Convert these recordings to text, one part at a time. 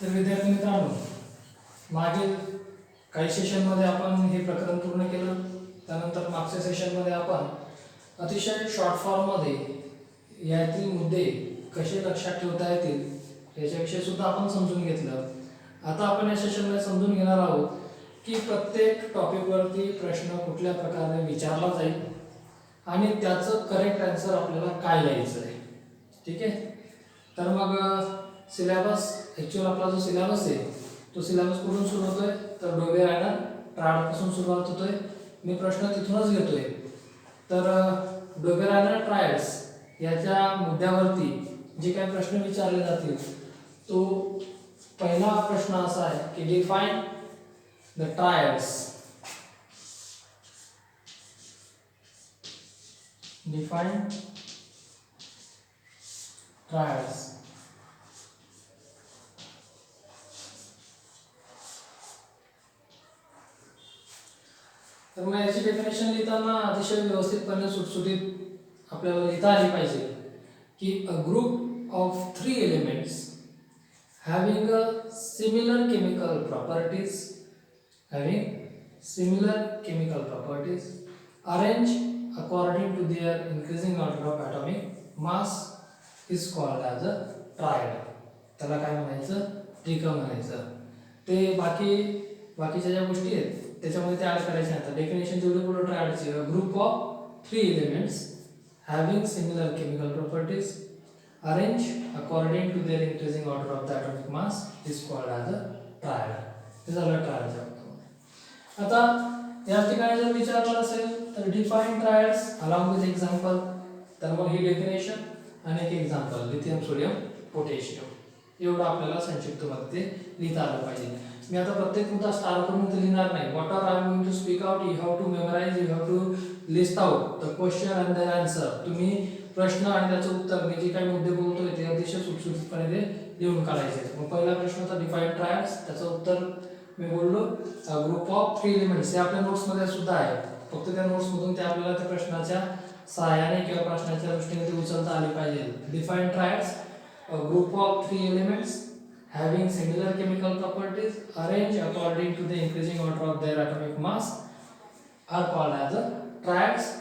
तर विद्यार्थी मित्रांनो, मागील काही सेशनमध्ये आपण हे प्रकरण पूर्ण केलं. त्यानंतर मागच्या सेशनमध्ये आपण अतिशय शॉर्ट फॉर्ममध्ये यातील मुद्दे कसे लक्षात ठेवता येतील याच्याविषयी सुद्धा आपण समजून घेतलं. आता आपण या सेशनमध्ये समजून घेणार आहोत की प्रत्येक टॉपिकवरती प्रश्न कुठल्या प्रकारे विचारला जाईल आणि त्याचं करेक्ट आन्सर आपल्याला काय लिहायचं आहे. ठीक आहे. तर मग सिलेबस ॲक्च्युअल आपला जो सिलेबस आहे तो सिलेबस कुठून सुरू होतोय तर डोबेरायनर ट्रायडपासून सुरुवात होतोय. मी प्रश्न तिथूनच घेतोय. तर डोबेरायनर ट्रायड्स याच्या मुद्द्यावरती जे काही प्रश्न विचारले जातील तो पहिला प्रश्न असा आहे की define the triads. Define triads. तर मग याची डेफिनेशन लिहिताना अतिशय व्यवस्थितपणे सुटसुटीत आपल्याला लिहिता आली पाहिजे की a group of 3 elements having a similar chemical properties arranged according to their increasing order of atomic mass is called as a triad. त्याला काय म्हणायचं, त्रिक म्हणायचं. ते बाकीच्या ज्या गोष्टी आहेत त्याच्यामध्ये ते ऍड करायचे आहेत. डेफिनेशन जेवढी पुढे ट्रायडची group of 3 elements having similar chemical properties arranged according to their increasing order of the atomic mass is called as a triad. हे झालं ट्रायडच्या बाबतीत. आता या ठिकाणी जर विचारलं असेल तर define triads along with example. तर मग ही डेफिनेशन आणि एक एक्झाम्पल लिथियम सोडियम पोटॅशियम एवढं आपल्याला संक्षिप्तमध्ये लिहिता आलं पाहिजे. मी आता प्रत्येक मुद्दा स्टार करून तर लिहिणार नाही. What are I am going to speak out, you have to memorise, you have to list out the question and the answer. तुम्ही प्रश्न आणि त्याचं उत्तर मी जे काही मुद्दे बोलतोय ते अतिशय सुटसुटीतपणे ते लिहून काढायचे. मग पहिला प्रश्न होता डिफाइन ट्रायड्स. त्याचं उत्तर मी बोललो ग्रुप ऑफ 3 एलिमेंट्स. हे आपल्या नोट्समध्ये सुद्धा आहे. फक्त त्या नोट्समधून ते आपल्याला त्या प्रश्नाच्या सहाय्याने किंवा प्रश्नाच्या दृष्टीने ते उचलता आली पाहिजे. Define triads a group of 3 elements having similar chemical properties arranged according to the increasing order of their atomic mass are called as triads.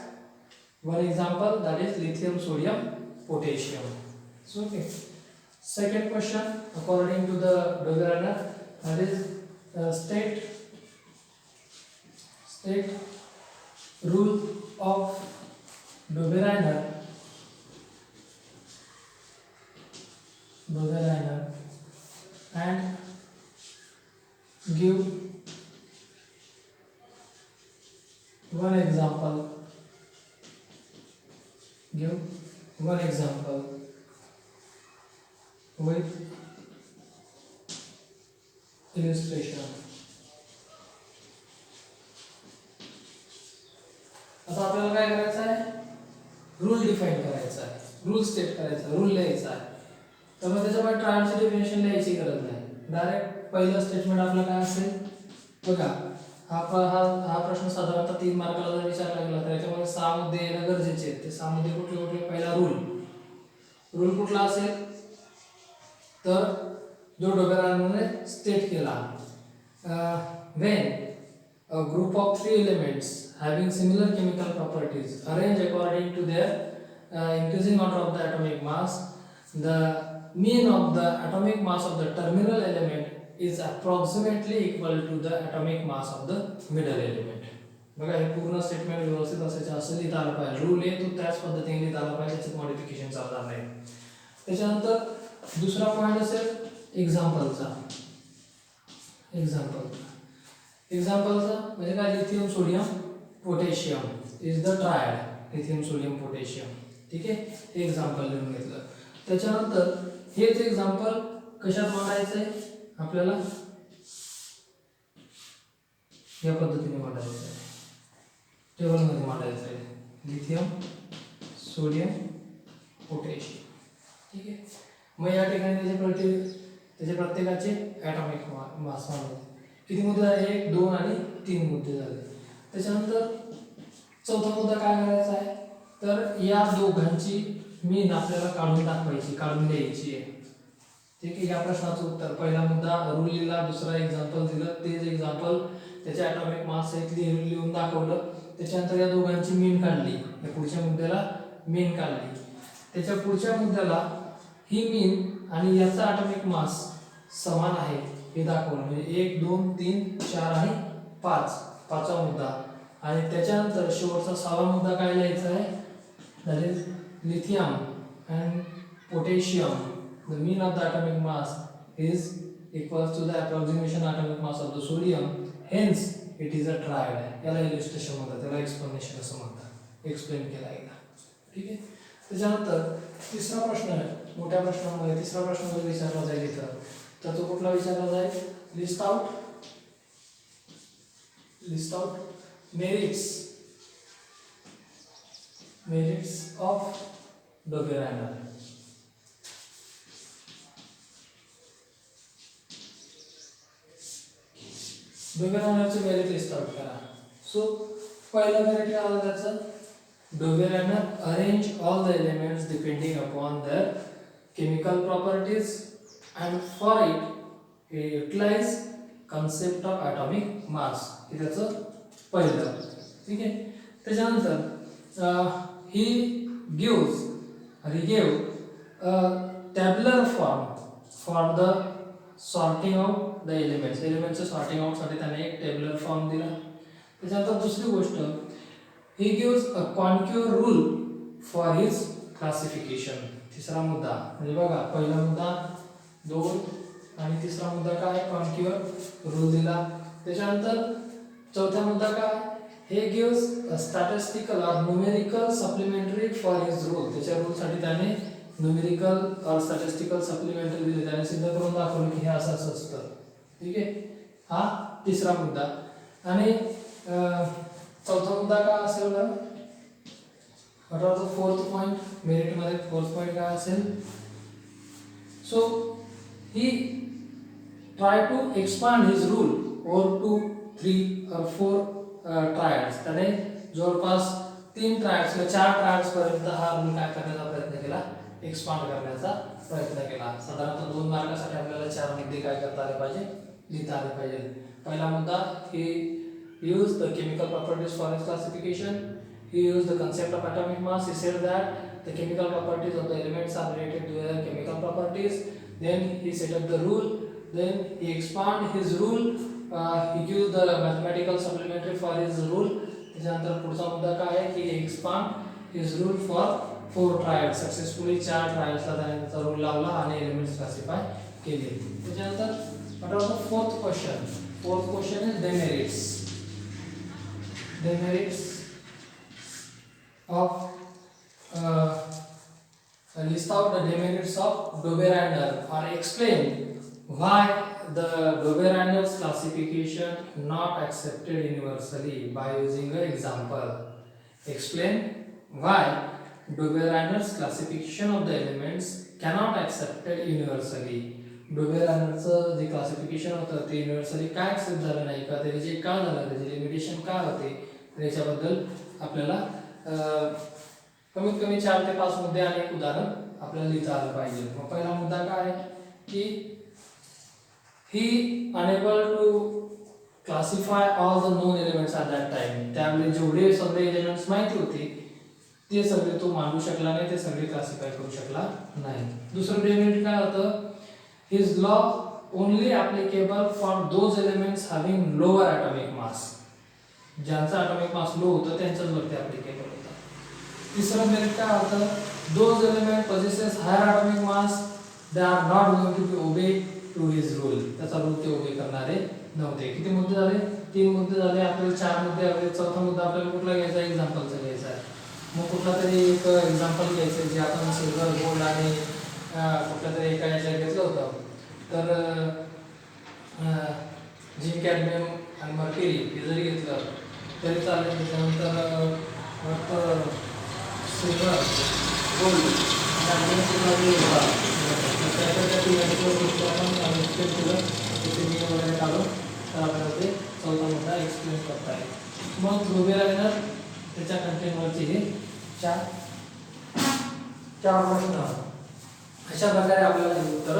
One example, that is lithium sodium potassium. So okay, second question according to the Dobereiner, that is state rule of Dobereiner and give one example with illustration. आता आपल्याला काय करायचं आहे, rule define करायचा आहे, rule state करायचा, rule लिहायचा आहे. तर मग त्याच्यामुळे ट्रायडची डेफिनेशन लिहायची गरज नाही. डायरेक्ट पहिलं स्टेटमेंट आपलं काय असेल बघा. हा प्रश्न साधारणतः 3 मार्काला जर विचारला गेला तर याच्यामध्ये 6 मुद्दे येणं गरजेचे आहेत. ते 6 मुद्दे कुठले? पहिला रूल कुठला असेल तर जो डोबेरायनरने स्टेट केला. When a group of 3 elements having similar chemical properties arranged according to their increasing order of the atomic mass, the mean of the atomic mass of the terminal element is approximately equal to the atomic mass of the middle element. बघा हे पूर्ण statement व्यवस्थित असायचं, असं लिहिता आलं पाहिजे. Rule आहे तो त्याच पद्धतीने लिहिता आला पाहिजे, त्याच्यात मॉडिफिकेशन चालणार नाही. त्याच्यानंतर दुसरा पॉईंट असेल एक्झाम्पलचा म्हणजे काय, lithium sodium potassium is the triad. Lithium sodium potassium. ठीक आहे, हे एक्झाम्पल लिहून घेतलं. त्याच्यानंतर हेच एक्झाम्पल कशात मांडायचं आहे आपल्याला, या पद्धतीने मांडायचं आहे, टेबलमध्ये मांडायचं आहे. Lithium sodium potassium. ठीक आहे. मग या ठिकाणी त्याचे प्रत्येकाचे ॲटॉमिक मास मांडले. किती मुद्दे झाले? 1, 2 आणि 3 मुद्दे झाले. त्याच्यानंतर चौथा मुद्दा काय करायचा आहे तर या दोघांची मीन आपल्याला काढून दाखवायची, काढून द्यायची आहे. ठीक आहे. या प्रश्नाचं उत्तर पहिला मुद्दा रूल लिहिला, दुसरा एक्झाम्पल दिलं, तेच एक्झाम्पल त्याचे ॲटॉमिक मास सहित लिहून दाखवलं. त्याच्यानंतर या दोघांची मीन काढली, या पुढच्या मुद्द्याला मीन काढली. त्याच्या पुढच्या मुद्द्याला ही मीन आणि याचा ॲटॉमिक मास समान आहे हे दाखवलं. म्हणजे 1 2 3 4 आणि 5 पाचवा मुद्दा. आणि त्याच्यानंतर शेवटचा 6वा मुद्दा काय लिहायचा आहे, that is lithium and potassium. The mean of the atomic mass is equals to the approximation atomic mass of the sodium, hence it is a triad. याला इलिस्ट्रेशन म्हणतात, त्याला एक्सप्लेनेशन असं म्हणतात, एक्सप्लेन केला एकदा. ठीक आहे. त्याच्यानंतर तिसरा प्रश्न आहे, मोठ्या प्रश्नामध्ये तिसरा प्रश्न जर विचारला जाईल इथं, तर तो कुठला विचारला जाईल, list out merits of Dobereiner. डोबेरायनरचे मेरिट लिस्ट आउट करा. सो पहिला मेरिट काय आलं त्याचं, Dobereiner arrange all the elements depending upon their chemical properties and for it he utilized concept of atomic mass. हे त्याचं पहिलं. ठीक आहे. त्याच्यानंतर he gave a tabular form for the sorting out the elements. एलिमेंटचं सॉर्टिंग आउट साठी त्याने एक टेबुलर फॉर्म दिला. त्याच्यानंतर दुसरी गोष्ट, he gives a contour rule for his classification. तिसरा मुद्दा म्हणजे बघा, पहिला मुद्दा 2 आणि तिसरा मुद्दा काय, कॉन्क्युअर रूल दिला. त्याच्यानंतर चौथा मुद्दा काय, हे gives statistical or numerical supplementary for his rule. त्याच्या रूलसाठी त्याने न्यूमेरिकल ऑर स्टॅटिस्टिकल सप्लिमेंटरी दिले, त्याने सिद्ध करून दाखवलं की हे असं असं असतं. ठीक आहे. हा तिसरा मुद्दा. आणि चौथा मुद्दा काय असेल बरं, what are the fourth point, मेरिटमध्ये फोर्थ पॉईंट काय असेल, so he try to expand his rule over 2, 3 or 4 triads. त्याने जवळपास 3 ट्रायड्स किंवा 4 ट्रायड्स पर्यंत हा रूल काय करण्याचा प्रयत्न केला, एक्सपांड करण्याचा प्रयत्न केला. साधारणतः 2 मार्कासाठी आपल्याला 4 मुद्दे काय करता आले पाहिजे, लिहिता आले पाहिजे. पहिला मुद्दा, he used the chemical properties for his classification. He used the concept of atomic mass. He said that the chemical properties of the elements are related to their chemical properties. Then he set up the rule, then he expand his rule, he gives the mathematical supplementary for his rule. त्याच्यानंतर पुढचा मुद्दा काय आहे की expand his rule for 4 triads. Successfully 4 ट्रायल्सला त्याचा rule लावला आणि एलिमेंट्स क्लासिफाय केले. त्याच्यानंतर what are the fourth question is demerits of list out the demerits of Dobereiner or explain why the Dobereiner's classification not accepted universally by using an example. Explain why Dobereiner's classification of the elements cannot accepted universally. डोबेरायनरचं जे classification होतं ते universally काय accept झालं नाही का, त्याचे का झालं, त्याचे लिमिटेशन काय होते, त्याच्याबद्दल आपल्याला कमीत कमी 4 ते 5 मुद्दे आणि एक उदाहरण आपल्याला लिहिता आलं पाहिजे. मग पहिला मुद्दा काय आहे की he enable to classify all the known elements at that time. त्यावेळी जेवढे सगळे एलिमेंट्स माहिती होते ते सगळे तो मांडू शकला नाही, ते सगळे क्लासिफाय करू शकला नाही. दुसरं डेमेरिट काय होतं, his law only applicable for those elements having lower atomic mass. ज्यांचा atomic mass लो होतं त्यांच्याच वरती applicable होता. तिसरं मेरिट काय होतं, those element possesses higher atomic mass, they are not going to be obey to his rule. त्याचा rule ते ओबे करणारे नव्हते. किती मुद्दे झाले, 3 मुद्दे झाले. आपल्याला 4 मुद्दे हवे. चौथा मुद्दा आपल्याला कुठला घ्यायचा, एक्झाम्पलचा घ्यायचा आहे. मग कुठला तरी एक एक्झाम्पल घ्यायचं जे आपण सिल्वर, गोल्ड आणि कुठल्या तरी एका याच्यात घेतलं होतं. तर झिंक, कॅडमियम आणि मर्क्युरी हे जरी घेतलं तरी चालेल. त्याच्यानंतर सिल्वर, गोल्ड आणि वगैरे काढून तर आपल्याला ते चौथा मुद्दा एक्सप्लेन करता येईल. मग डोबेरायनर त्याच्या कंटेंटवरचे हे 4 प्रश्न अशा प्रकारे आपल्याला उत्तर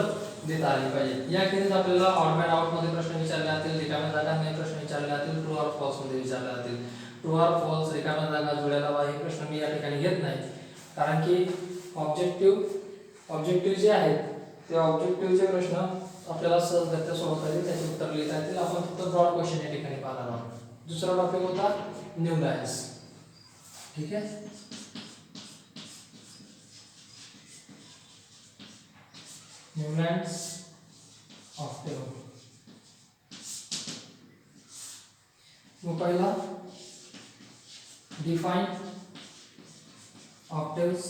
देता आली पाहिजे. याखेरीज आपल्याला ऑड मॅन आउट मध्ये प्रश्न विचारले जातील, रिकाम्या जागांमध्ये प्रश्न विचारले जातील, ट्रू ऑर फॉल्स मध्ये विचारले जातील. ट्रू ऑर फॉल्स, रिकाम्या जागा, जुळ्या लावा हे प्रश्न मी या ठिकाणी घेत नाही, कारण की ऑब्जेक्टिव्ह जे आहेत ते ऑब्जेक्टिव्हचे प्रश्न आपल्याला सहजगत्या सोडवता येतील, त्याचे उत्तर लिहिता येतील. आपण फक्त ब्रॉड क्वेश्चन या ठिकाणी पाहणार आहोत. दुसरा टॉपिक होता न्यू लाईन्स. ठीक आहे. New lines Octave. मग पहिला डिफाइन ऑक्टेव्स.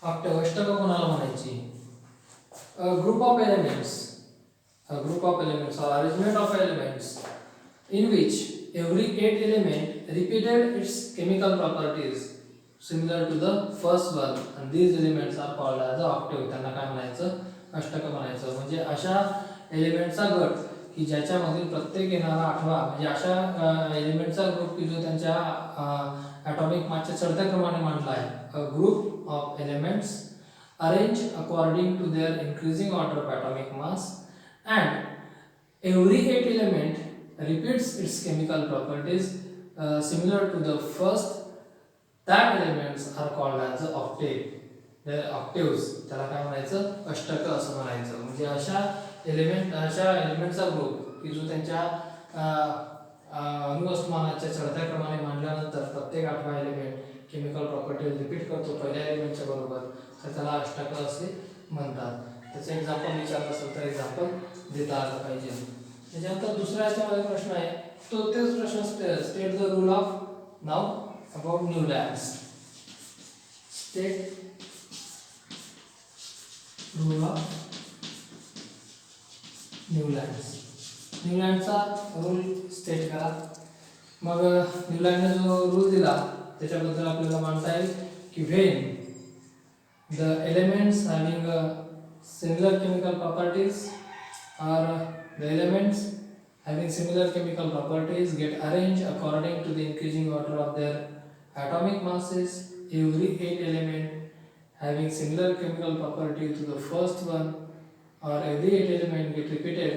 ऑक्टेव अष्टक कोणाला म्हणायची? A group of elements or arrangement of elements in which every 8 element repeated its chemical properties similar to the first one, and these elements are called as the octave. त्यांना काय म्हणायचं? अष्टक म्हणायचं. म्हणजे अशा एलिमेंटचा गट की ज्याच्यामधील प्रत्येक येणारा आठवा, म्हणजे अशा एलिमेंटचा ग्रुप की जो त्यांच्या ॲटॉमिक मासच्या चढत्या क्रमाने मांडला आहे. A group of elements arranged according to their increasing order of atomic mass, and every 8 element repeats its chemical properties similar to the first. That elements are called as the octave. The octaves त्याला काय म्हणायचं? अष्टक असं म्हणायचं. म्हणजे अशा एलिमेंटचा group की जो त्यांच्या अणुवस्तुमानाच्या चढत्या क्रमाने मांडल्यानंतर प्रत्येक आठवा एलिमेंट केमिकल प्रॉपर्टीज रिपीट करतो पहिल्या एलिमेंटच्या बरोबर, तर त्याला अष्टक असे म्हणतात. त्याचं एक्झाम्पल विचारलं असेल तर एक्झाम्पल देता आलं पाहिजे. त्याच्यानंतर दुसऱ्या याच्यामध्ये प्रश्न आहे, तो तेच प्रश्न स्टेट द रूल ऑफ नाव about Newlands. State rule of Newlands. न्यू लॅबचा रूल स्टेट करा. मग न्यू लॅबने जो रूल दिला त्याच्याबद्दल आपल्याला मांडता येईल की when the elements having similar chemical properties, or the elements having similar chemical properties get arranged according to the increasing order of their atomic masses. Every 8 element having similar chemical property to the first one, or every 8 element get repeated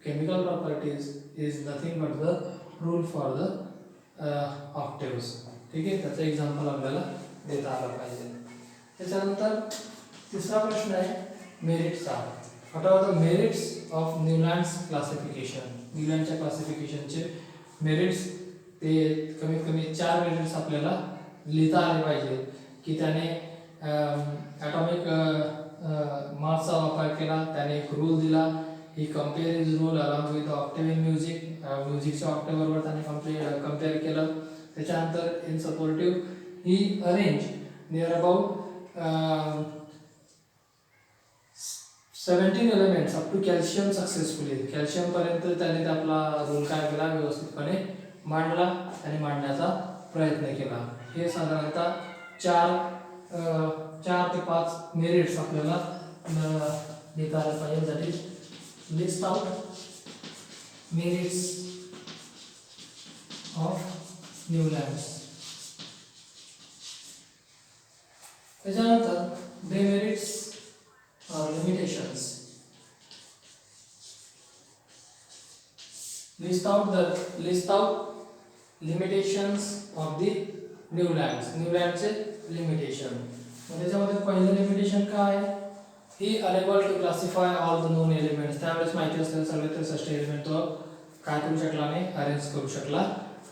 chemical properties is nothing but the rule for the octaves. ठीक आहे. त्याचं example आपल्याला देता आलं पाहिजे. त्याच्यानंतर तिसरा प्रश्न आहे मेरिट्सचा. What are the merits of Newlands classification. न्यूलँडच्या क्लासिफिकेशनचे मेरिट्स ते कमीत कमी 4 मेरिट्स आपल्याला लिहिता आले पाहिजे की त्याने ॲटॉमिक मासचा वापर केला, त्याने एक रूल दिला, he compare is rule along with octave in music. म्युझिकच्या ऑक्टेव बरोबर त्याने कम्पेअर केलं. त्याच्यानंतर in supportive he arrange near about 17 elements up to calcium successfully. Calcium पर्यंत त्याने आपला रूल काय केला, व्यवस्थितपणे मांडला आणि मांडण्याचा प्रयत्न केला. हे साधारणतः 4 ते 5 मेरिट्स आपल्याला देता आले पाहिजे. That is list out merits of new labs. त्याच्यानंतर demerits or limitations. List out limitations of the new lands. New lands चे limitation. त्याच्यामध्ये पहिलं लिमिटेशन काय आहे? He unable to classify all the known elements. त्यावेळेस माहिती असलेले सगळे 63 एलिमेंट तो काय करू शकला नाही, अरेंज करू शकला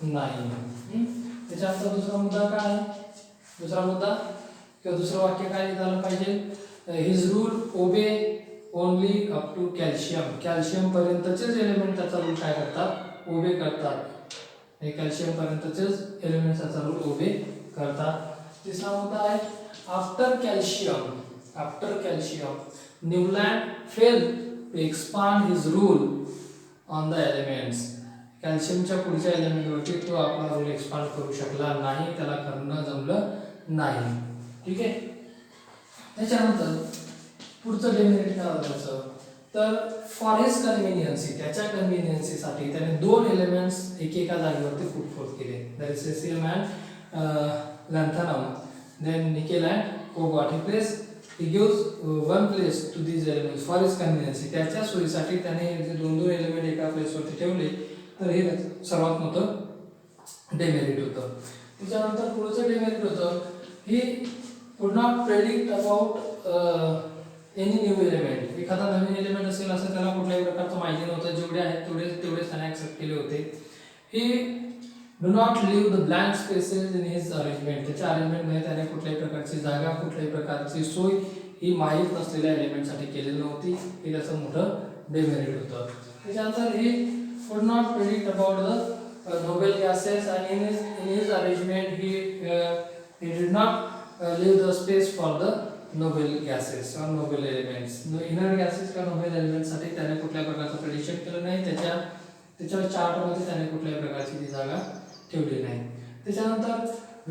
नाही. त्याच्यानंतर दुसरा मुद्दा काय आहे? दुसरा मुद्दा किंवा दुसरं वाक्य काय झालं पाहिजे? His rule obey only up to calcium. Calcium पर्यंतचेच एलिमेंट त्याचा रूल काय करतात? ओबे करतात. हे कॅल्शियम पर्यंतचेच एलिमेंट त्याचा रूल ओबे करतात. तिसरा मुद्दा आहे after calcium Newland fail to expand his rule on the elements. कॅल्शियमच्या पुढच्या एलिमेंटवरती तो आपला रूल एक्सपांड करू शकला नाही, त्याला करणं जमलं नाही. ठीक आहे. त्याच्यानंतर पुढचं डेमिनेट काय होतं तर फॉर हिज कन्व्हिनियन्सी, त्याच्या कन्व्हिनियन्सीसाठी त्याने 2 एलिमेंट्स एकेका जागेवरती पुट फोर्थ केले. That is caesium and lanthanum, then nickel and cobalt. He place he gives one place to these elements for his convenience. त्याच्या सोयीसाठी त्याने जे दोन दोन एलिमेंट एका प्लेसवरती ठेवले तर हे सर्वात मोठं डेमेरिट होतं. त्याच्यानंतर पुढचं डेमेरिट होतं ही could not predict about any new element. एखादा नवीन एलिमेंट असेल असं त्याला कुठल्याही प्रकारचं माहिती नव्हतं. जेवढे आहेत तेवढेच त्याने ऍक्सेप्ट केले होते. He do not leave the blank spaces in his arrangement. त्याच्या अरेंजमेंटमध्ये त्याने कुठल्याही प्रकारची जागा कुठल्याही प्रकारची सोय ही माहीत नसलेल्या एलिमेंटसाठी केलेली नव्हती. हे त्याचं मोठं डेमेरिट होतं. त्याच्यानंतर he could not predict about the noble gases and in his arrangement he did not leave the space for the noble gases और नोबेल एलिमेंट्स. इनर गॅसेस किंवा नोबेल एलिमेंटसाठी त्याने कुठल्या प्रकारचं प्रेडिक्शन केलं नाही. त्याच्या चार्टमध्ये त्याने कुठल्याही प्रकारची ती जागा ठेवली नाही. त्याच्यानंतर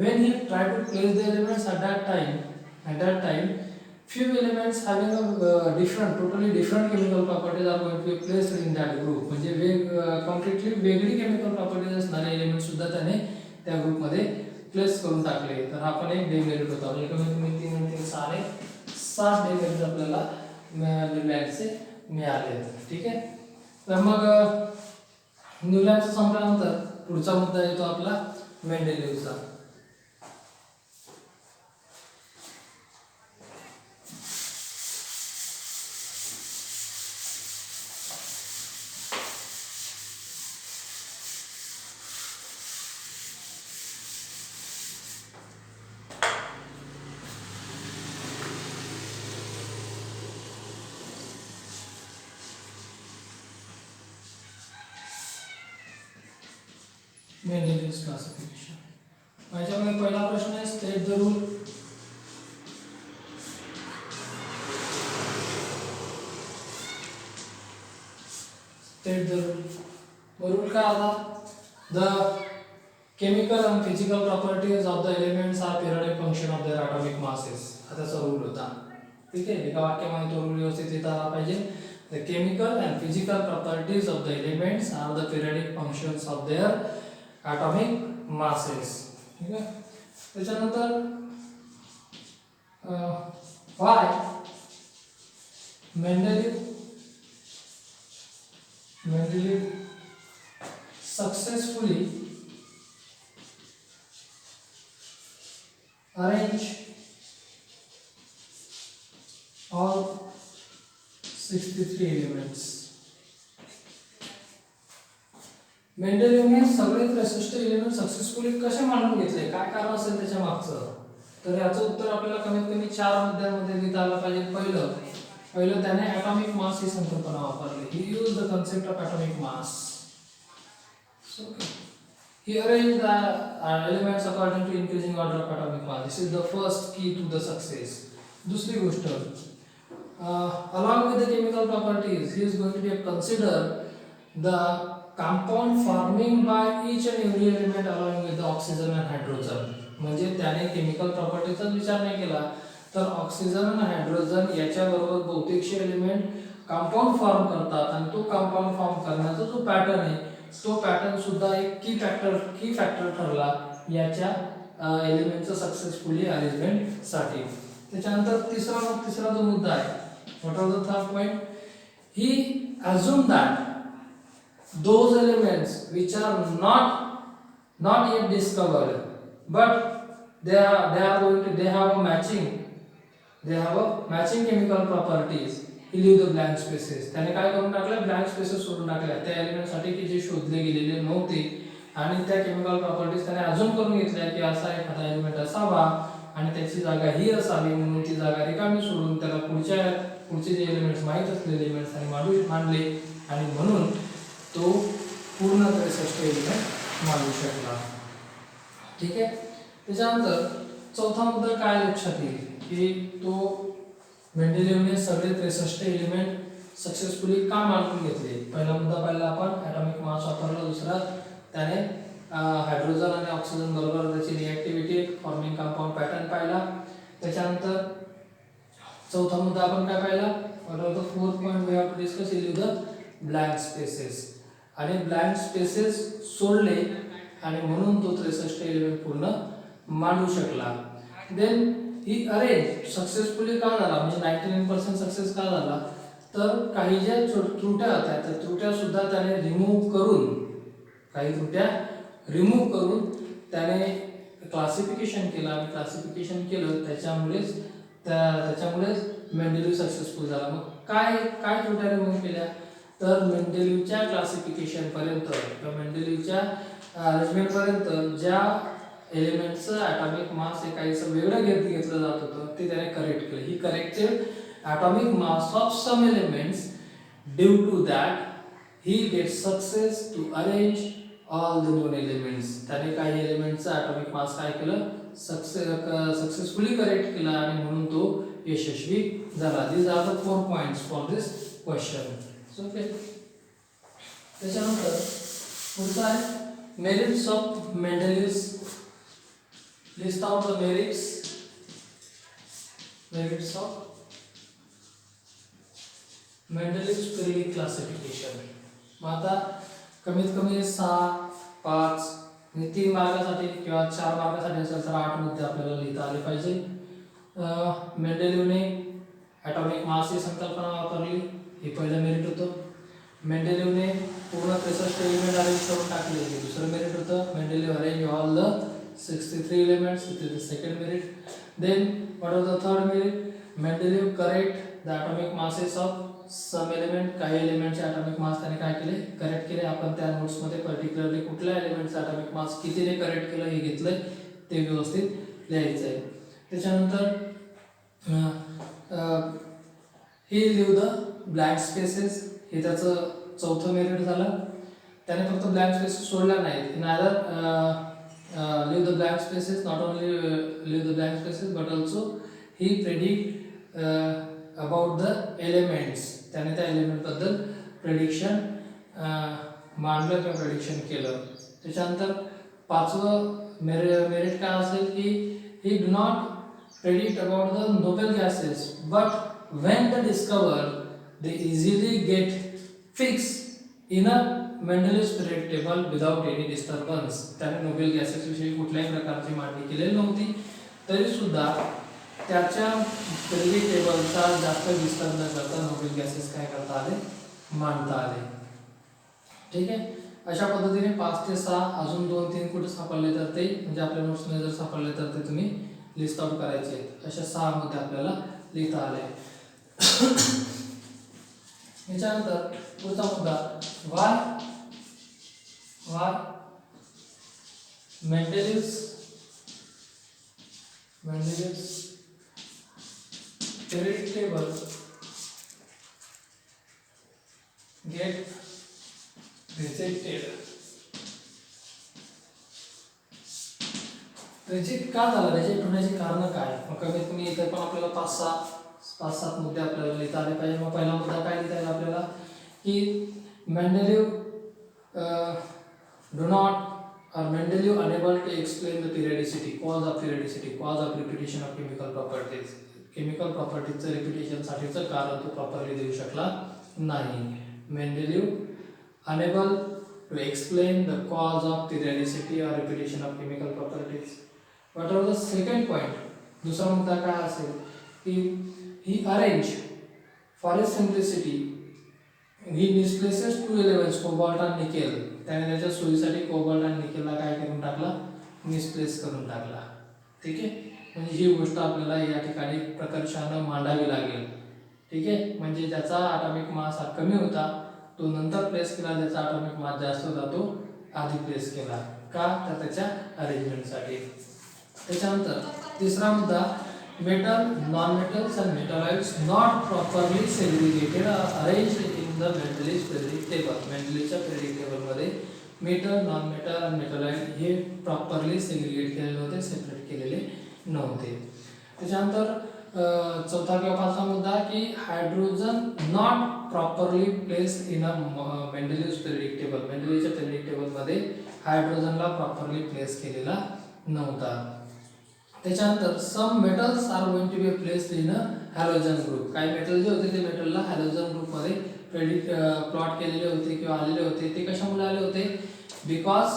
when he tried to place the elements at that time few elements having a totally different chemical properties are going to be placed in that group. म्हणजे completely वेगळी chemical properties असणारे एलिमेंट सुद्धा त्याने त्या ग्रुप मध्ये place करून टाकले. तर हा पण एक डेमेरिट होता. म्हणजे कमीत कमी 3 आणि 3 6 ने 7 डेमेरिट आपल्याला न्यूलँडचे मिळाले. ठीक आहे. तर मग न्यूलँडचा संपल्यानंतर पुढचा मुद्दा येतो आपला मेंडेलिव्हचा. मेंडेलिव्हज क्लासिफिकेशन. याच्यामध्ये पहिला प्रश्न आहे state the rule. State the rule. Rule काय आता? The chemical and physical properties of the elements are periodic function of their atomic masses. हा त्याचा रूल होता. ठीक आहे. एका वाक्यामध्ये तो रूल व्यवस्थित येता आला पाहिजे. The chemical and physical properties of the elements are the periodic functions of their atomic masses. ठीक आहे. त्याच्यानंतर why Mendeleev successfully arranged all 63 elements. मेंडेलिव्हने सगळे 63 एलिमेंट सक्सेसफुली कसे मांडून घेतले, काय कारण असेल त्याच्या मागचं? तर याचं उत्तर आपल्याला कमीत कमी 4 मुद्द्यांमध्ये देता आलं पाहिजे. पहिलं त्याने ॲटॉमिक मास ही संकल्पना वापरली. He use the concept of atomic mass. He arranged the elements according to increasing order of atomic mass. This is the first key to the success. दुसरी गोष्ट, along with the chemical properties, he is going to be consider the compound forming by each and every element along with the oxygen and hydrogen. म्हणजे त्याने chemical प्रॉपर्टीचा विचार नाही केला, तर oxygen आणि hydrogen याच्याबरोबर बहुतेकशे element compound form करतात आणि तो कंपाऊंड फॉर्म करण्याचा जो पॅटर्न आहे तो पॅटर्न सुद्धा एक की फॅक्टर ठरला याच्या एलिमेंटचं सक्सेसफुली अरेंजमेंट साठी. त्याच्यानंतर तिसरा जो मुद्दा आहे, what are the third point? He assume that those elements which are not yet discovered but they have a matching chemical properties. He leave the blank spaces. त्याने काय करून टाकलं? ब्लँक स्पेसेस सोडून टाकल्या त्या एलिमेंट साठी की जे शोधले गेलेले नव्हते आणि त्या केमिकल प्रॉपर्टीज त्याने अजून करून घेतल्या की असा एखादा एलिमेंट असावा आणि त्याची जागा ही असावी, म्हणून ती जागा रिकामी सोडून त्याला पुढचे जे एलिमेंट्स माहीत असलेले एलिमेंट्स त्याने मांडले आणि म्हणून तो पूर्ण 63 एलिमेंट मांडू शकला. ठीक आहे. त्याच्यानंतर चौथा मुद्दा काय लक्षात येईल की तो मेंडेलिव्हने सगळे 63 एलिमेंट सक्सेसफुली का मांडून घेतले. पहिला मुद्दा पाहिला आपण ॲटॉमिक मास वापरला. दुसरा त्याने हायड्रोजन आणि ऑक्सिजन बरोबर त्याची रिॲक्टिव्हिटी फॉर्मिंग कंपाऊंड पॅटर्न पाहिला. त्याच्यानंतर चौथा मुद्दा आपण काय पाहिला? What are the fourth point we have to discuss? Is the blank spaces. आणि ब्लँक स्पेसेस सोडले आणि म्हणून तो 63 एलिमेंट पूर्ण मांडू शकला. देन ही अरेंज सक्सेसफुली का झाला, म्हणजे 99% सक्सेस का झाला, तर काही ज्या त्रुट्या होत्या त्या त्रुट्या सुद्धा त्याने रिमूव्ह करून, काही त्रुट्या रिमूव्ह करून त्याने क्लासिफिकेशन केलं, आणि क्लासिफिकेशन केलं त्याच्यामुळेच मेंडेलिव्ह सक्सेसफुल झाला. मग काय काय त्रुट्या रिमूव्ह केल्या, तर मेंडेलिव्हच्या क्लासिफिकेशन पर्यंत किंवा मेंडेलिव्हच्या अरेंजमेंट पर्यंत ज्या एलिमेंटचं ॲटॉमिक मास हे काहीसं वेगळं घेतलं जात होतं ते त्याने करेक्ट केलं. ही corrected atomic mass of some elements. Due to that he gets success to arrange all the known elements. त्याने काही एलिमेंटचा atomic mass काय केलं, सक्सेसफुली करेक्ट केला, आणि म्हणून तो यशस्वी झाला. These are the 4 points for this question. Okay. त्याच्यानंतर पुढचा आहे merits of Mendeleev's. List out the merits of Mendeleev's periodic classification. मग आता कमीत कमी 6, 5 आणि 3 मार्कासाठी किंवा 4 मार्कासाठी असेल तर 8 मुद्दे आपल्याला लिहिता आले पाहिजे. मेंडेलिव्हने ॲटॉमिक मास ही संकल्पना वापरली, हे पहिलं मेरिट होतं. मेंडेलिव्हने पूर्ण 63 एलिमेंट अरेंज करून टाकले, हे दुसरं मेरिट होतं. Mendeleev arrange all the 63 elements, it is the second merit. Then what was the third merit? Mendeleev correct the atomic masses of some element. काही एलिमेंटचे ॲटॉमिक मास त्याने काय केले, करेक्ट केले. आपण त्या नोट्समध्ये पर्टिक्युलरली कुठल्या एलिमेंटचा ॲटॉमिक मास कितीने करेक्ट केलं हे घेतलंय, ते व्यवस्थित लिहायचं आहे. त्याच्यानंतर ही लिव्ह द ब्लँक स्पेसेस, हे त्याचं चौथं मेरिट झालं. त्याने फक्त ब्लँक स्पेसेस सोडल्या नाहीत. Neither leave the blank spaces, not only leave the blank spaces but also he predict about the elements. त्याने त्या एलिमेंट बद्दल प्रेडिक्शन मांडलं किंवा प्रेडिक्शन केलं. त्याच्यानंतर 5वं मेरिट काय असेल की he do not predict about the noble gases but when they discover they easily get fixed in a Mendeleev's periodic table without any disturbance. त्याने नोबेल गॅसेस विषयी कुठल्याही प्रकारची मांडणी केलेली नव्हती, तरी सुद्धा त्याच्या पिरियडिक टेबलचा जास्त विस्तार न करता नोबेल गॅसेस काय करता आले, मांडता आले. ठीक आहे. अशा पद्धतीने 5 ते 6 अजून 2-3 कुठे सापडले तर ते, म्हणजे आपल्या नोट्समध्ये जर सापडले तर ते तुम्ही लिस्ट आउट करायचे आहेत. अशा 6 मुद्दे आपल्याला लिहिता आले. याच्यानंतर पुढचा मुद्दा, why Mendeleev's periodic table get rejected. Reject का झाला, रिजेक्ट होण्याची कारण काय? मग कमीत कमी इथे पण आपल्याला 5-7 मुद्दे आपल्याला लिहिता आले पाहिजे. मग पहिला मुद्दा काय लिहिता येईल आपल्याला की Mendeleev do not or Mendeleev unable to explain the periodicity, cause of repetition of chemical properties. Chemical properties repetition साठीचं कारण तो प्रॉपरली देऊ शकला नाही. Mendeleev unable to explain the cause of periodicity or repetition of chemical properties. What was the second point? दूसरा मुद्दा काय असेल की he arranged for his simplicity he misplaces 2 elements cobalt and nickel. त्याने त्याच्या सोयीसाठी कोबाल्ट आणि निकेलला काय करून टाकला, मिसप्लेस करून टाकला. ठीक आहे. म्हणजे ही गोष्ट आपल्याला या ठिकाणी प्रकर्षानं मांडावी लागेल. ठीक आहे. म्हणजे ज्याचा ॲटॉमिक मास हा कमी होता तो नंतर प्लेस केला, ज्याचा ॲटॉमिक मास जास्त होता तो आधी प्लेस केला. का, तर त्याच्या अरेंजमेंटसाठी. त्याच्यानंतर तिसरा मुद्दा, metal, non metals and metalloids not properly segregated arranged in the Mendeleev's periodic table. मेंडेलिव्हच्या पिरियडिक टेबलमध्ये मेटल, नॉन मेटल आणि मेटॉलॉइड हे प्रॉपरली सेग्रिगेट केलेले होते, सेपरेट केलेले नव्हते. त्याच्यानंतर चौथा किंवा 5वा मुद्दा की hydrogen not properly placed in a Mendeleev's periodic table. मेंडेलिव्हच्या पिरियडिक टेबलमध्ये हायड्रोजनला प्रॉपरली प्लेस केलेला नव्हता. त्याच्यानंतर some metals are going to be placed in a halogen group. काही मेटल जे होते ते मेटलला हॅलोजन ग्रुपमध्ये प्लॉट केलेले होते किंवा आलेले होते. ते कशामुळे आले होते, because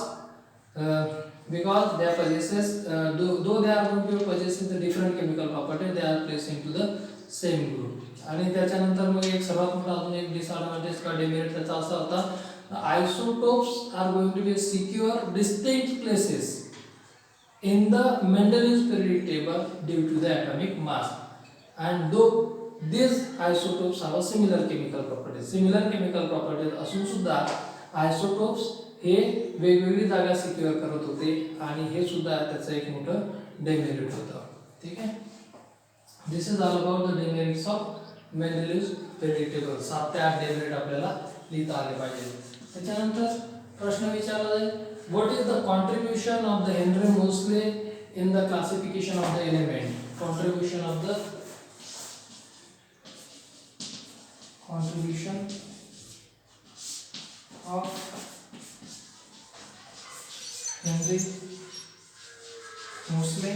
because they possesses though they are going to possess the different chemical property, they are placed into the same group. आणि त्याच्यानंतर मग एक सर्वात मोठा अजून एक डिसएडवांटेज का डिमेरिट त्याचा असा होता, isotopes are going to be secure distinct places in the Mendeleev's periodic table due to the atomic mass, and though these isotopes have a similar chemical properties असून सुद्धा isotopes हे वेगवेगळी जागा सिक्युअर करत होते आणि हे सुद्धा त्याचं एक मोठं डेमेरिट होतं. ठीक आहे. This is all about the demerits of Mendeleev's periodic table. 7 ते 8 डेमेरिट आपल्याला लिहिता आले पाहिजे. त्याच्यानंतर प्रश्न विचारला जाईल, what is the contribution of the Henry Moseley in the classification of the element? Contribution of Henry Moseley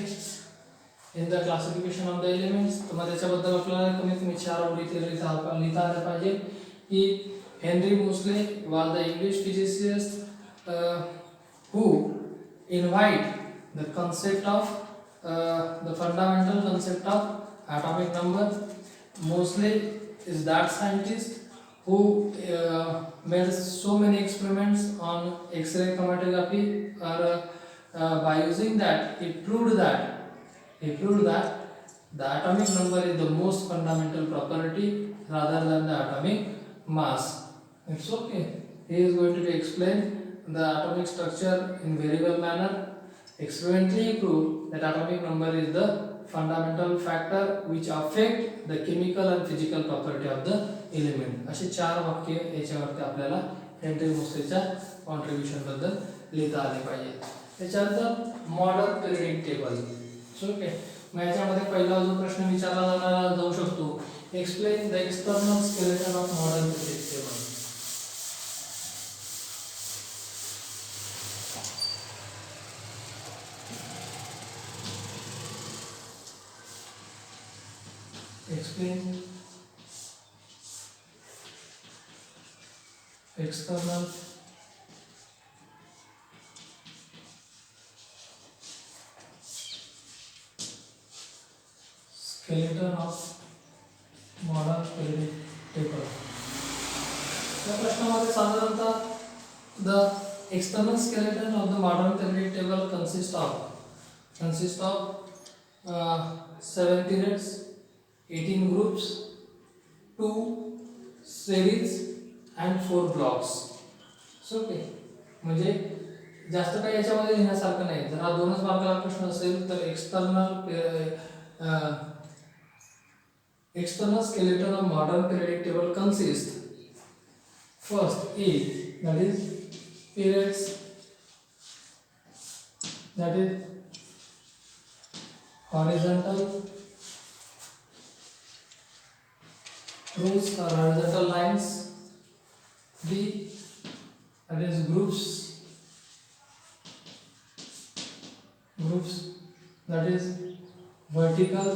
in the classification of the elements. तुम्हाला त्याच्याबद्दल आपल्याला कमीत कमी 4 ओळी तरी लिहिता आले पाहिजे की Henry Moseley was the English physicist who invite the concept of the fundamental concept of atomic number. Moseley is that scientist who made so many experiments on X-ray chromatography, or by using that he proved that the atomic number is the most fundamental property rather than the atomic mass. It's okay. He is going to be explain the atomic structure in very well manner. Experimentally he proved that atomic number is the fundamental factor which affect the chemical and physical property of the element. असे 4 वाक्य याच्यावरती आपल्याला Henry मोस्लेच्या contribution बद्दल लिहिता आले पाहिजे. त्याच्यानंतर modern periodic table. Okay. मग याच्यामध्ये पहिला जो प्रश्न विचारला जाऊ शकतो, explain the external skeleton of modern periodic table. Explain external skeleton of modern periodic table. या प्रश्नामध्ये साधारणतः the external skeleton of the modern periodic table consists of 7 periods, 18 groups, 2 series and 4 blocks. Okay. म्हणजे जास्त काही याच्यामध्ये लिहिण्यासारखं नाही. जर हा 2च मार्काला प्रश्न असेल तर external skeleton of modern periodic table consists first A, that is periods, that is horizontal rows or horizontal lines. B, that is groups, that is vertical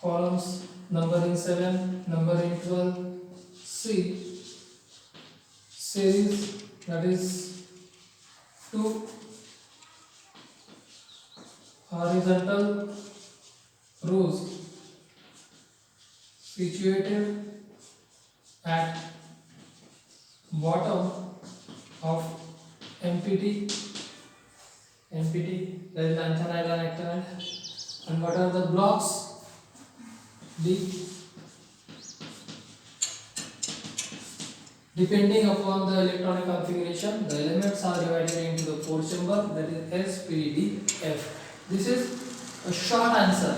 columns numbering 7, numbering 12. C, series, that is 2 horizontal rows situated at bottom of MPT, that is lanthanide and actinide. And what are the blocks? D, depending upon the electronic configuration, the elements are divided into the 4 chamber, that is S, P, D, F. This is a short answer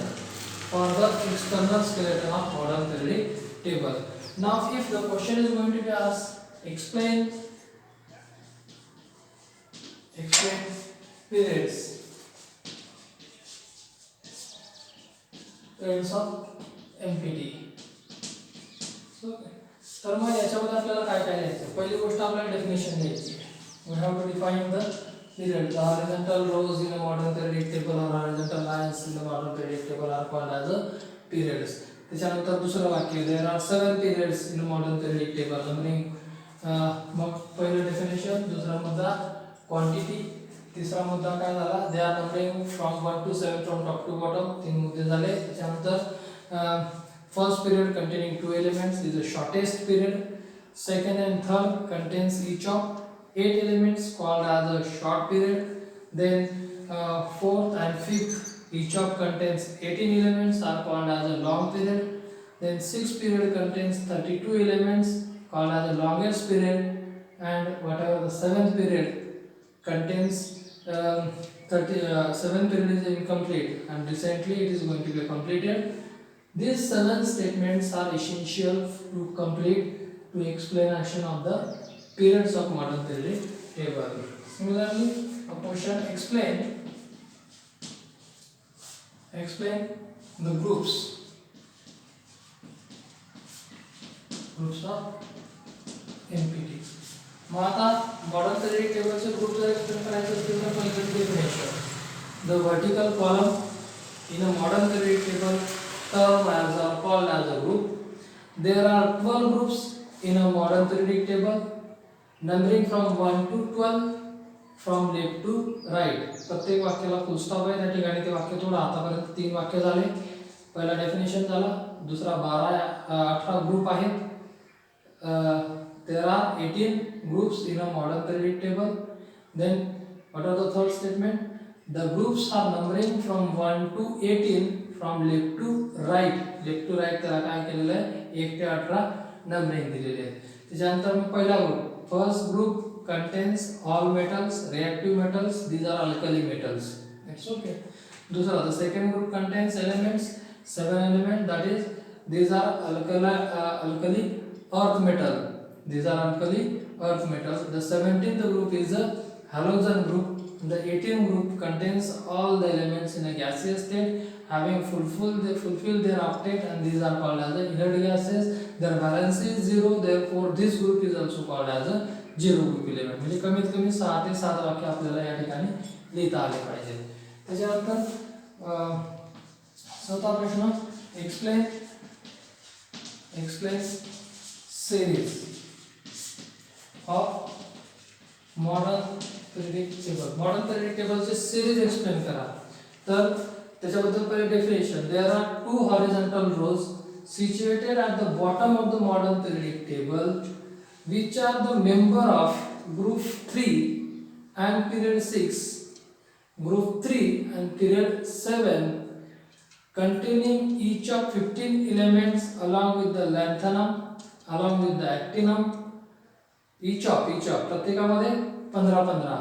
for the external skeleton of modern periodic table. Now if the question is going to be asked, explain periods of MPT. तर मग याच्यामध्ये आपल्याला काय काय लिहायचं. पहिली गोष्ट आपल्याला डेफिनेशन द्यायची. We have to define the period. The horizontal rows in a modern periodic table or horizontal lines in the modern periodic table are called as a periods. त्याच्यानंतर दुसरं वाक्य, there are 7 periods in a modern periodic table numbering मग पहिलं definition, दुसरा मुद्दा quantity, तिसरा मुद्दा काय झाला, they are numbering from 1 to 7 from top to bottom, 3 मुद्दे झाले. त्याच्यानंतर first period containing 2 elements is the shortest period. Second and third contains each of 8 elements called as a short period. Then fourth and fifth each of contains 18 elements are called as a long period. Then sixth period contains 32 elements called as the longest period, and whatever the seventh period contains 7th period is incomplete and recently it is going to be completed. These 7 statements are essential to complete to explanation of the periods of modern periodic table. Similarly, a question, explain the groups of NPT. मग आता modern periodic टेबलचे group जर explain करायचे असतील तर पहिलं definition, the vertical column in a modern periodic table term as or called as a group. There are 12 groups in a modern periodic table numbering from 1 to 12 from left to right. प्रत्येक वाक्याला फुल stop आहे, त्या ठिकाणी ते वाक्य तोडा. आतापर्यंत 3 वाक्य झाले. पहिला डेफिनेशन झाला, दुसरा 18 ग्रुप आहेत. There are 18 groups in a modern periodic table. Then what are the third statement? The groups are numbering from 1 to 18 from left to right. Left to right त्याला काय केलेलं आहे, 1 ते 18 नंबरिंग दिलेले आहे. त्याच्यानंतर मग पहिला group, first group contains all metals, reactive metals, these are alkali metals. It's okay. दूसरा, the second group contains elements, 7 elements, that is these are alkali earth metal. These are alkali earth metals. The 17th group is a halogen group. The 18th group contains all the elements in a gaseous state having fulfilled their octet, and these are called as the inert gases. Their valence is 0, therefore this group is also called as a zero group element. म्हणजे कमीत कमी 6 ते 7 वाक्य आपल्याला या ठिकाणी लिहिता आले पाहिजे. त्याच्यानंतर चौथा प्रश्न, explain series of modern periodic table. Modern periodic टेबलचे सिरीज एक्सप्लेन करा. तर त्याच्याबद्दल पहिले definition, there are 2 horizontal rows situated at the bottom of the modern periodic table which are the member of group 3 and period 6, group 3 and period 7, containing each of 15 elements along with the lanthanum, along with the actinum. each of प्रत्येकामध्ये 15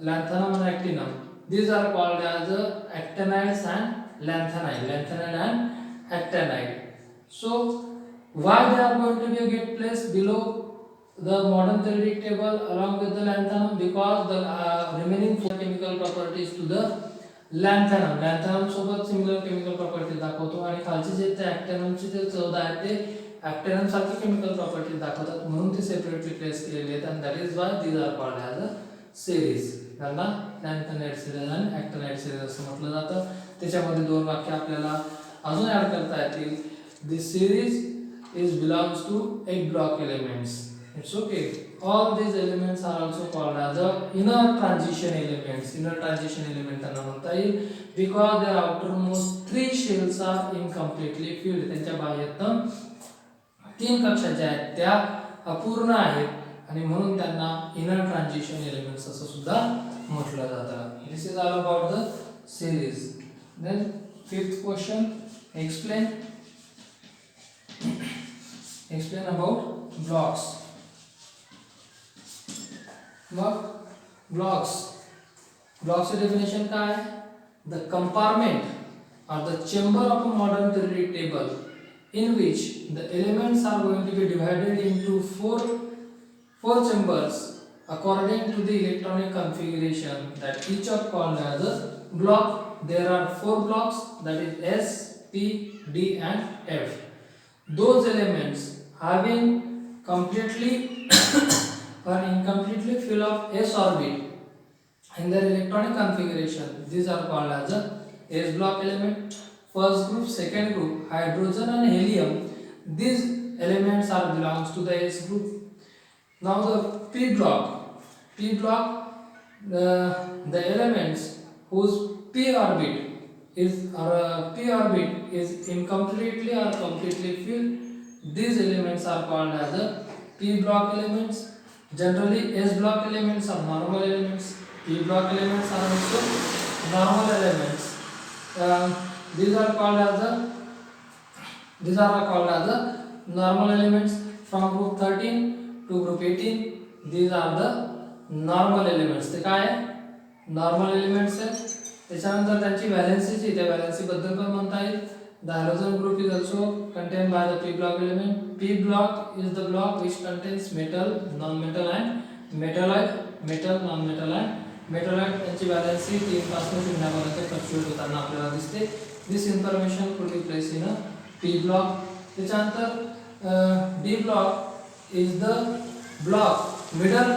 lanthanum and actinum. These are called as the actinides and lanthanide and actinide. So why they are going to be get placed below the modern periodic table along with the lanthanum? Because the remaining 4 chemical properties to the lanthanum सोबत similar chemical properties दाखवतो, आणि खालचे जे ते actinumचे जे 14 आहेत ते actinum सारखे केमिकल प्रॉपर्टीज दाखवतात, म्हणून ते सेपरेटली प्लेस केलेले आहेत. and that is why these are called as a series. त्यांना लॅन्थनाइड सिरीज आणि actinide सिरीज असं म्हटलं जातं. त्याच्यामध्ये 2 वाक्य आपल्याला अजून ऍड करता येतील. This series belongs to egg block elements. It's okay. All these elements are also called as the inner transition elements. Inner transition element त्यांना म्हणता येईल, because their outermost 3 shells are incompletely filled. त्यांच्या बाह्यतम 3 कक्षा ज्या आहेत त्या अपूर्ण आहेत आणि म्हणून त्यांना inner transition elements असं सुद्धा म्हटलं जातं. This is all about the series. Then fifth question, explain about blocks. मग blocks ची definition काय आहे? The compartment or the chamber of a modern periodic table in which the elements are going to be divided into four chambers according to the electronic configuration that each are called as a block. There are 4 blocks, that is S, P, D and F. Those elements having completely or incompletely full of s orbit in their electronic configuration, these are called as a s block element. First group, second group, hydrogen and helium, these elements are belongs to the s group. Now the P block, the elements whose P orbit is incompletely or completely filled, these elements are called as the P block elements. Generally, S block elements are normal elements. P block elements are also normal elements. These are called as the normal elements. From group 13 to group 18, these are the normal elements. ते काय normal elements आहेत. त्याच्यानंतर त्यांची valency त्या valency बद्दल पण म्हणता येईल. The halogen group is also contained by the P block element. P block is the block which contains metal, non-metal and metalloid. Metal, non-metal and metalloid. त्यांची व्हॅलेन्सी 3 पासून 0 पर्यंत फ्लक्च्युएट होताना आपल्याला दिसते. This information could be placed in a P block. त्याच्यानंतर D block is the block middle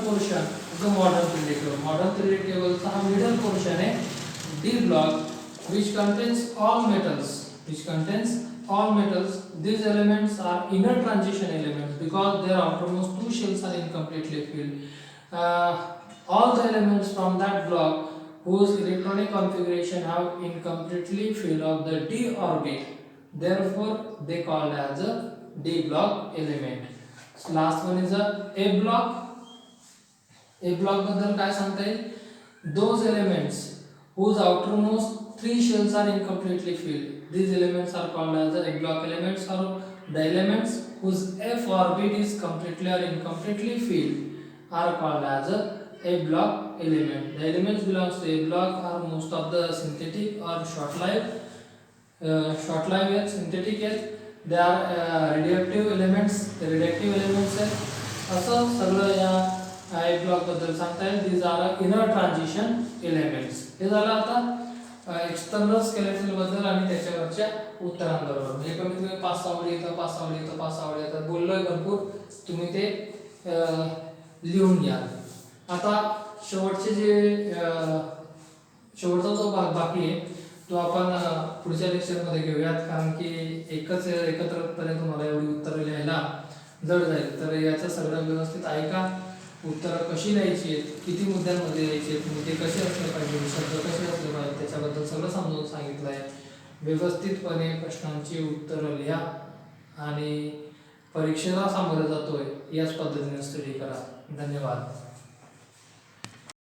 portion of the modern periodic table. Modern periodic table चा हा middle portion है D block which contains all metals. These elements are inner transition elements because their outermost two shells are incompletely filled. All the elements from that block whose electronic configuration have incompletely filled of the d orbit, therefore they called as a d block element. So last one is a block. A block बद्दल काय सांगता येईल? Those elements whose outermost three shells are incompletely filled, these elements are called as the A block elements, or the elements whose f orbit is completely or incompletely filled are called as a block element. The elements belongs to A block are most of the synthetic or short-lived yet synthetic yet. They are radioactive elements. The radioactive elements आहेत. असं सगळं या A block बद्दल सांगता येईल. These are inner transition elements. हे झालं आता एक्सटर्नल स्केलेटल बद्दल आणि त्याच्यावरच्या उत्तरांबरोबर. म्हणजे कमीत कमी 5-6 ओळी येतात बोललोय भरपूर. तुम्ही ते लिहून घ्या. आता शेवटचा जो भाग बाकी आहे तो आपण पुढच्या लेक्चरमध्ये घेऊयात, कारण की एकत्रपणे तुम्हाला एवढी उत्तरं लिहायला जड जाईल. तर याचं सगळं व्यवस्थित ऐका. उत्तरं कशी लिहायची आहेत, किती मुद्द्यांमध्ये लिहायची आहेत, मुद्दे कसे असले पाहिजे, शब्द कसे असले पाहिजे, त्याच्याबद्दल सगळं समजून सांगितलं आहे. व्यवस्थितपणे प्रश्नांची उत्तरं लिहा आणि परीक्षेला सामोरं जातोय याच पद्धतीने स्टडी करा. धन्यवाद.